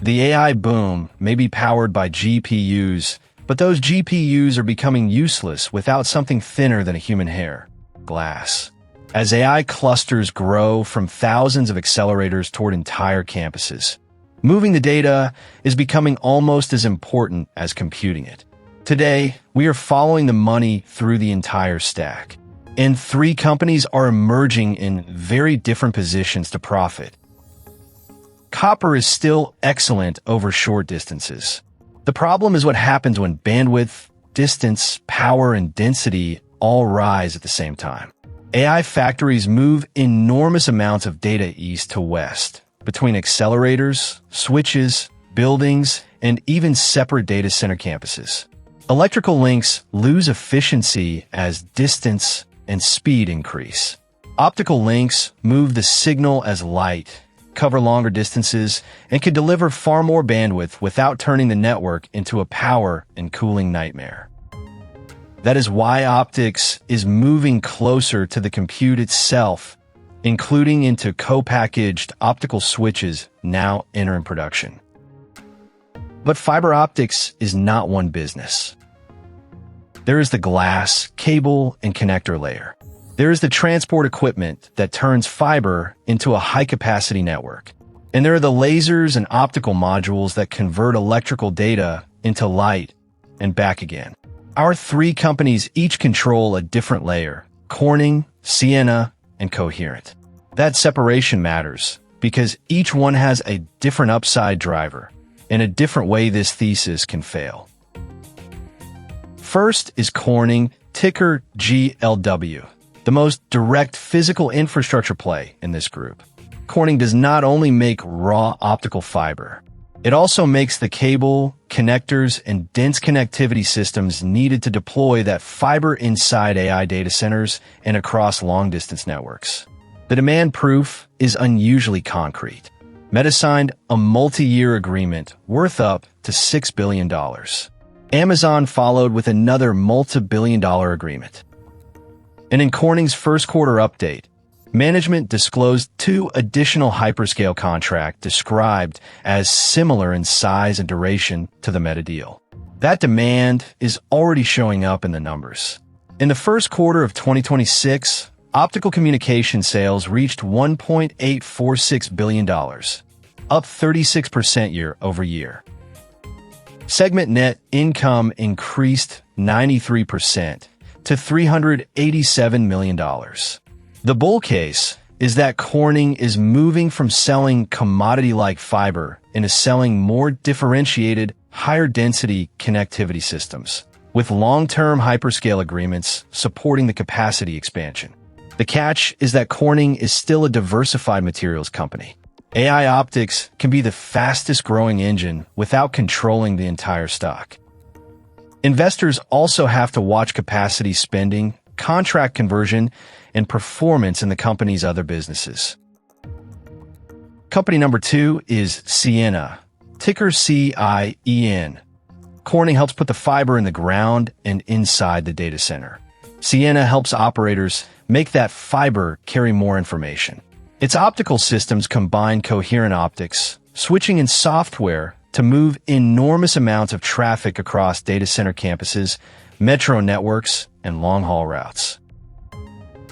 The AI boom may be powered by GPUs, but those GPUs are becoming useless without something thinner than a human hair: glass. As AI clusters grow from thousands of accelerators toward entire campuses, moving the data is becoming almost as important as computing it. Today, we are following the money through the entire stack, and three companies are emerging in very different positions to profit. Copper is still excellent over short distances. The problem is what happens when bandwidth, distance, power, and density all rise at the same time. AI factories move enormous amounts of data east to west, between accelerators, switches, buildings, and even separate data center campuses. Electrical links lose efficiency as distance and speed increase. Optical links move the signal as light, cover longer distances, and can deliver far more bandwidth without turning the network into a power and cooling nightmare. That is why optics is moving closer to the compute itself, including into co-packaged optical switches now entering production. But fiber optics is not one business. There is the glass, cable, and connector layer. There is the transport equipment that turns fiber into a high-capacity network. And there are the lasers and optical modules that convert electrical data into light and back again. Our three companies each control a different layer: Corning, Ciena, and Coherent. That separation matters because each one has a different upside driver and a different way this thesis can fail. First is Corning, ticker GLW, the most direct physical infrastructure play in this group. Corning does not only make raw optical fiber, it also makes the cable, connectors, and dense connectivity systems needed to deploy that fiber inside AI data centers and across long-distance networks. The demand proof is unusually concrete. Meta signed a multi-year agreement worth up to $6 billion. Amazon followed with another multi-billion-dollar agreement. And in Corning's first quarter update, management disclosed 2 additional hyperscale contracts described as similar in size and duration to the Meta deal. That demand is already showing up in the numbers. In the first quarter of 2026, optical communication sales reached $1.846 billion, up 36% year over year. Segment net income increased 93% to $387 million. The bull case is that Corning is moving from selling commodity-like fiber into selling more differentiated, higher-density connectivity systems, with long-term hyperscale agreements supporting the capacity expansion. The catch is that Corning is still a diversified materials company. AI optics can be the fastest-growing engine without controlling the entire stock. Investors also have to watch capacity spending, contract conversion, and performance in the company's other businesses. Company number 2 is Ciena, ticker CIEN. Corning helps put the fiber in the ground and inside the data center. Ciena helps operators make that fiber carry more information. Its optical systems combine coherent optics, switching, and software to move enormous amounts of traffic across data center campuses, metro networks, and long-haul routes.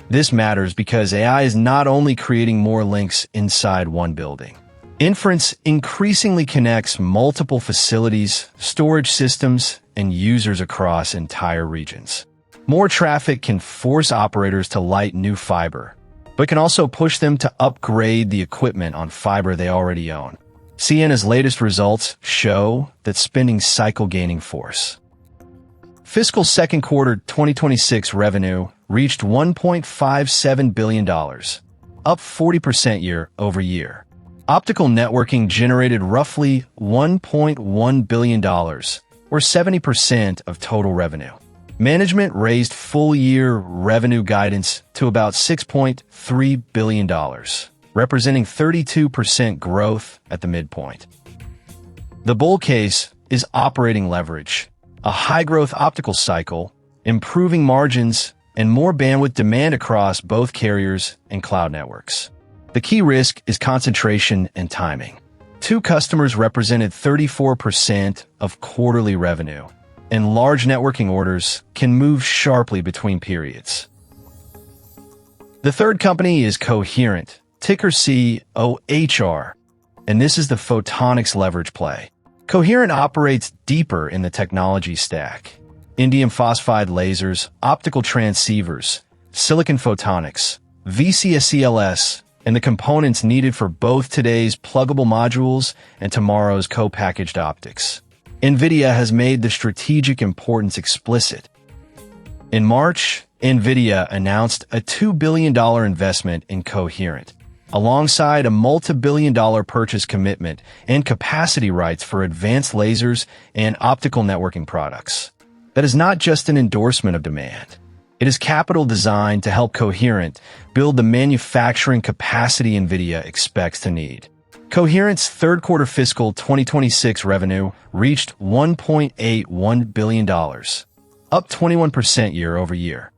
This matters because AI is not only creating more links inside one building. Inference increasingly connects multiple facilities, storage systems, and users across entire regions. More traffic can force operators to light new fiber, but can also push them to upgrade the equipment on fiber they already own. Ciena's latest results show that spending cycle gaining force. Fiscal second quarter 2026 revenue reached $1.57 billion, up 40% year over year. Optical networking generated roughly $1.1 billion, or 70% of total revenue. Management raised full-year revenue guidance to about $6.3 billion, representing 32% growth at the midpoint. The bull case is operating leverage, a high-growth optical cycle, improving margins, and more bandwidth demand across both carriers and cloud networks. The key risk is concentration and timing. Two customers represented 34% of quarterly revenue, and large networking orders can move sharply between periods. The third company is Coherent, ticker COHR, and this is the photonics leverage play. Coherent operates deeper in the technology stack. Indium phosphide lasers, optical transceivers, silicon photonics, VCSELS, and the components needed for both today's pluggable modules and tomorrow's co-packaged optics. NVIDIA has made the strategic importance explicit. In March, NVIDIA announced a $2 billion investment in Coherent, alongside a multi-billion-dollar purchase commitment and capacity rights for advanced lasers and optical networking products. That is not just an endorsement of demand. It is capital designed to help Coherent build the manufacturing capacity NVIDIA expects to need. Coherent's third quarter fiscal 2026 revenue reached $1.81 billion, up 21% year over year.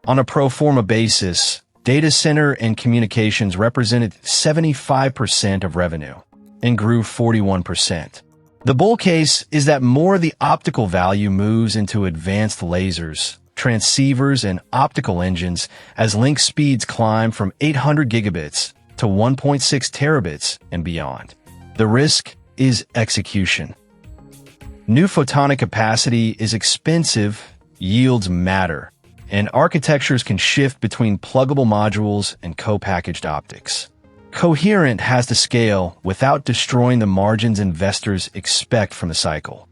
On a pro forma basis, data center and communications represented 75% of revenue and grew 41%. The bull case is that more of the optical value moves into advanced lasers, transceivers, and optical engines as link speeds climb from 800 gigabits to 1.6 terabits and beyond. The risk is execution. New photonic capacity is expensive, yields matter, and architectures can shift between pluggable modules and co-packaged optics. Coherent has to scale without destroying the margins investors expect from the cycle.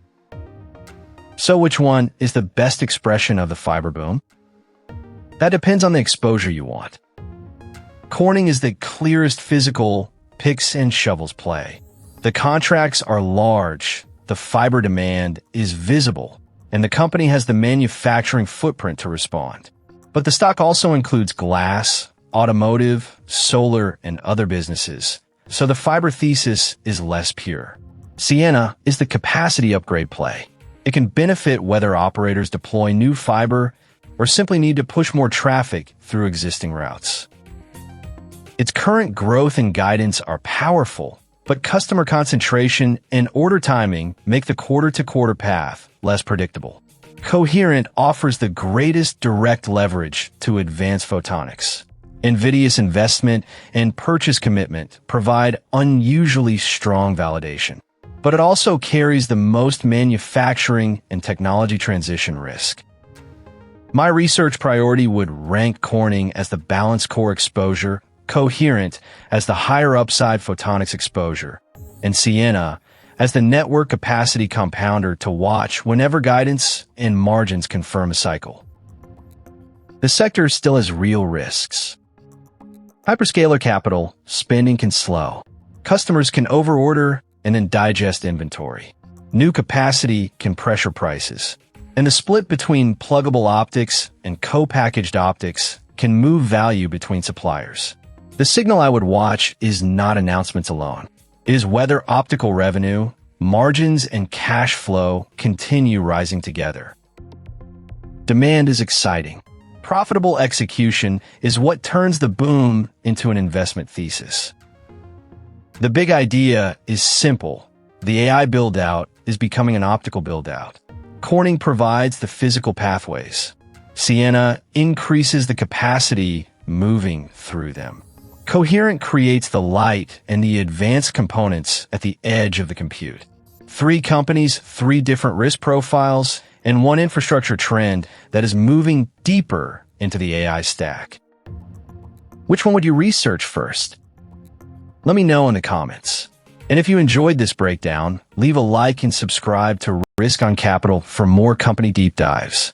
So which one is the best expression of the fiber boom? That depends on the exposure you want. Corning is the clearest physical picks and shovels play. The contracts are large, the fiber demand is visible, and the company has the manufacturing footprint to respond. But the stock also includes glass, automotive, solar, and other businesses, so the fiber thesis is less pure. Ciena is the capacity upgrade play. It can benefit whether operators deploy new fiber or simply need to push more traffic through existing routes. Its current growth and guidance are powerful, but customer concentration and order timing make the quarter-to-quarter path less predictable. Coherent offers the greatest direct leverage to advanced photonics. NVIDIA's investment and purchase commitment provide unusually strong validation, but it also carries the most manufacturing and technology transition risk. My research priority would rank Corning as the balanced core exposure, Coherent as the higher upside photonics exposure, and Ciena as the network capacity compounder to watch whenever guidance and margins confirm a cycle. The sector still has real risks. Hyperscaler capital spending can slow. Customers can overorder and then digest inventory. New capacity can pressure prices. And the split between pluggable optics and co-packaged optics can move value between suppliers. The signal I would watch is not announcements alone. It is whether optical revenue, margins, and cash flow continue rising together. Demand is exciting. Profitable execution is what turns the boom into an investment thesis. The big idea is simple. The AI build-out is becoming an optical build-out. Corning provides the physical pathways. Ciena increases the capacity moving through them. Coherent creates the light and the advanced components at the edge of the compute. Three companies, three different risk profiles, and one infrastructure trend that is moving deeper into the AI stack. Which one would you research first? Let me know in the comments. And if you enjoyed this breakdown, leave a like and subscribe to Risk on Capital for more company deep dives.